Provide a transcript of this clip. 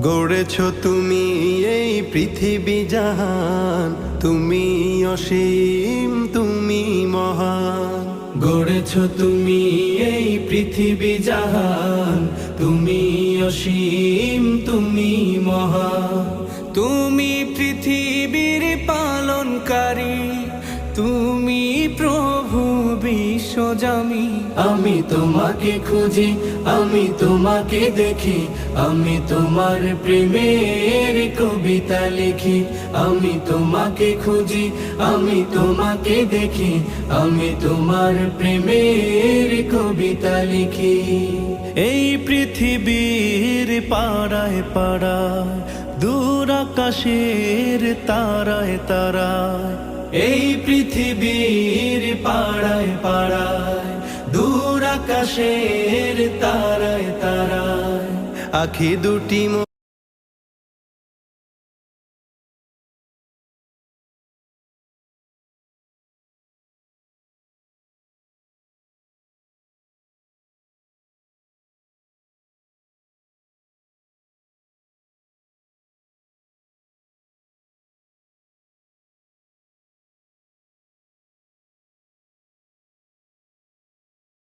গড়েছ তুমি এই পৃথিবী জাহান, তুমি অসীম তুমি মহান। গড়েছ তুমি এই পৃথিবী জাহান, তুমি অসীম তুমি মহান। তুমি পৃথিবীর পালনকারী, তুমি প্রভু বিশ্বজামি। আমি তোমাকে খুঁজি, আমি তোমাকে দেখি, আমি তোমার প্রেমের কবিতা লিখি। আমি তোমাকে খুঁজি, আমি তোমাকে দেখি, আমি তোমার প্রেমের কবিতা লিখি। এই পৃথিবীর পাড়ায় পাড়ায়, দূর আকাশের তারায় তারায়, এই পৃথিবীর পাড়ায় পাড়ায়, দূর আকাশের তারায় তারায়, আখি দুটি